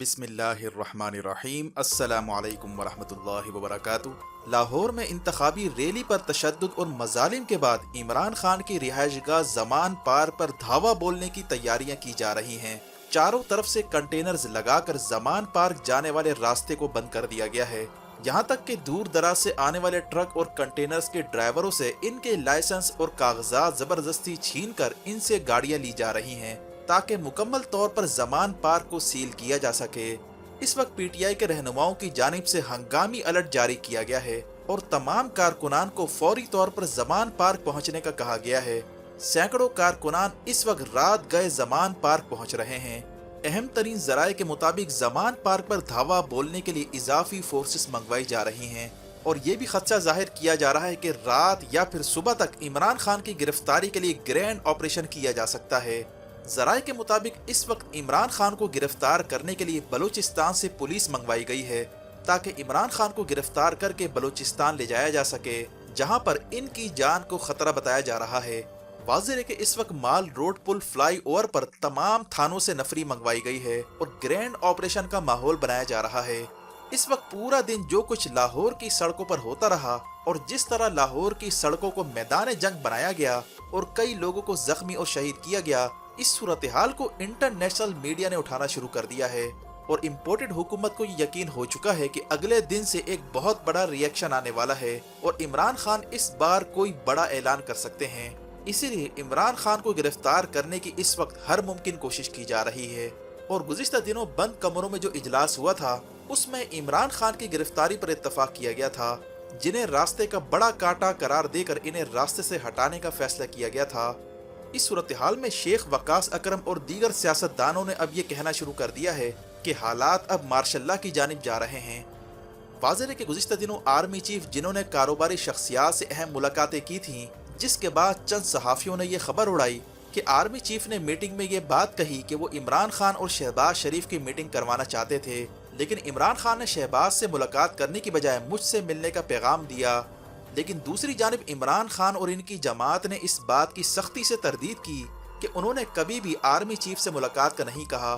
बिस्मिल्लाहिर्रहमानिर्रहीम। अस्सलामु अलैकुम वरहमतुल्लाहि वबरकातुहू। लाहौर में इंतखाबी रैली पर तशद्दुद और मजालिम के बाद इमरान खान की रिहाइशगाह ज़मान पार पर धावा बोलने की तैयारियां की जा रही हैं। चारों तरफ से कंटेनर्स लगाकर ज़मान पार्क जाने वाले रास्ते को बंद कर दिया गया है। यहाँ तक कि दूर दराज से आने वाले ट्रक और कंटेनर्स के ड्राइवरों से इनके लाइसेंस और कागजात जबरदस्ती छीनकर इनसे गाड़ियां ली जा रही हैं ताकि मुकम्मल तौर पर ज़मान पार्क को सील किया जा सके। इस वक्त पीटीआई के रहनुमाओं की जानिब से हंगामी अलर्ट जारी किया गया है और तमाम कारकुनान को फौरी तौर पर ज़मान पार्क पहुंचने का कहा गया है। सैकड़ों कारकुनान इस वक्त रात गए ज़मान पार्क पहुंच रहे हैं। अहम तरीन जराये के मुताबिक ज़मान पार्क पर धावा बोलने के लिए इजाफी फोर्सेस मंगवाई जा रही हैं और ये भी खदशा जाहिर किया जा रहा है कि रात या फिर सुबह तक इमरान खान की गिरफ्तारी के लिए ग्रैंड ऑपरेशन किया जा सकता है। जराये के मुताबिक इस वक्त इमरान खान को गिरफ्तार करने के लिए बलूचिस्तान से पुलिस मंगवाई गई है ताकि इमरान खान को गिरफ्तार करके बलूचिस्तान ले जाया जा सके, जहां पर इनकी जान को खतरा बताया जा रहा है। वाज़ेह है कि इस वक्त माल रोड पुल फ्लाई ओवर पर तमाम थानों से नफरी मंगवाई गई है और ग्रैंड ऑपरेशन का माहौल बनाया जा रहा है। इस वक्त पूरा दिन जो कुछ लाहौर की सड़कों पर होता रहा और जिस तरह लाहौर की सड़कों को मैदान जंग बनाया गया और कई लोगों को जख्मी और शहीद किया गया, इस सूरत हाल को इंटरनेशनल मीडिया ने उठाना शुरू कर दिया है और इम्पोर्टेड हुकूमत को यकीन हो चुका है कि अगले दिन से एक बहुत बड़ा रिएक्शन आने वाला है और इमरान खान इस बार कोई बड़ा ऐलान कर सकते हैं। इसीलिए इमरान खान को गिरफ्तार करने की इस वक्त हर मुमकिन कोशिश की जा रही है और गुज़िश्ता दिनों बंद कमरों में जो इजलास हुआ था उसमें इमरान खान की गिरफ्तारी पर इत्तफाक किया गया था, जिन्हें रास्ते का बड़ा कांटा करार देकर इन्हें रास्ते से हटाने का फैसला किया गया था। इस सूरत हाल में शेख वकास अकरम और दीगर सियासतदानों ने अब ये कहना शुरू कर दिया है कि हालात अब मार्शल्ला की जानिब जा रहे हैं। वाज़ेह है कि गुज़िश्ता दिनों आर्मी चीफ जिन्होंने कारोबारी शख्सियात से अहम मुलाकातें की थीं, जिसके बाद चंद सहाफ़ियों ने यह खबर उड़ाई कि आर्मी चीफ ने मीटिंग में ये बात कही कि वो इमरान खान और शहबाज शरीफ की मीटिंग करवाना चाहते थे, लेकिन इमरान खान ने शहबाज से मुलाकात करने की बजाय मुझसे मिलने का पैगाम दिया। लेकिन दूसरी जानिब इमरान खान और इनकी जमात ने इस बात की सख्ती से तरदीद की कि उन्होंने कभी भी आर्मी चीफ से मुलाकात का नहीं कहा।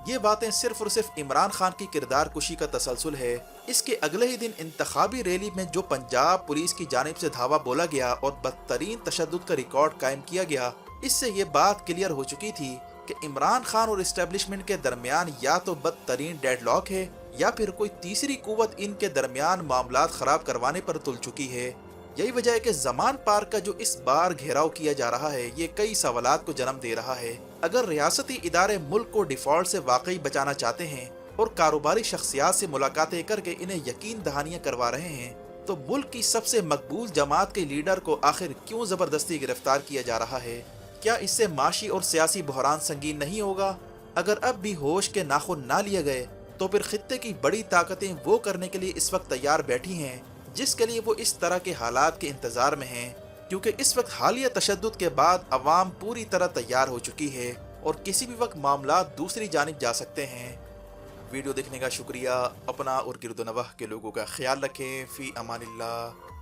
ये बातें सिर्फ और सिर्फ इमरान खान की किरदार कुशी का तसलसल है। इसके अगले ही दिन इंतखाबी रैली में जो पंजाब पुलिस की जानिब से धावा बोला गया और बदतरीन तशद्दुद का रिकॉर्ड कायम किया गया, इससे ये बात क्लियर हो चुकी थी कि इमरान खान और इस्टेब्लिशमेंट के दरमियान या तो बदतरीन डेडलॉक है या फिर कोई तीसरी कुव्वत इनके दरमियान मामलात खराब करवाने पर तुल चुकी है। यही वजह है कि ज़मान पार्क का जो इस बार घेराव किया जा रहा है ये कई सवालात को जन्म दे रहा है। अगर रियासती इदारे मुल्क को डिफॉल्ट से वाकई बचाना चाहते हैं और कारोबारी शख्सियात से मुलाकातें करके इन्हें यकीन दहानियां करवा रहे हैं, तो मुल्क की सबसे मकबूल जमात के लीडर को आखिर क्यों जबरदस्ती गिरफ्तार किया जा रहा है? क्या इससे माशी और सियासी बहरान संगीन नहीं होगा? अगर अब भी होश के नाखुन ना लिए गए तो फिर खित्ते की बड़ी ताकतें वो करने के लिए इस वक्त तैयार बैठी हैं जिसके लिए वो इस तरह के हालात के इंतजार में हैं, क्योंकि इस वक्त हालिया तशद्दुद के बाद अवाम पूरी तरह तैयार हो चुकी है और किसी भी वक्त मामला दूसरी जानिब जा सकते हैं। वीडियो देखने का शुक्रिया। अपना और गिरदोनवाह के लोगों का ख्याल रखें। फी अमानिल्लाह।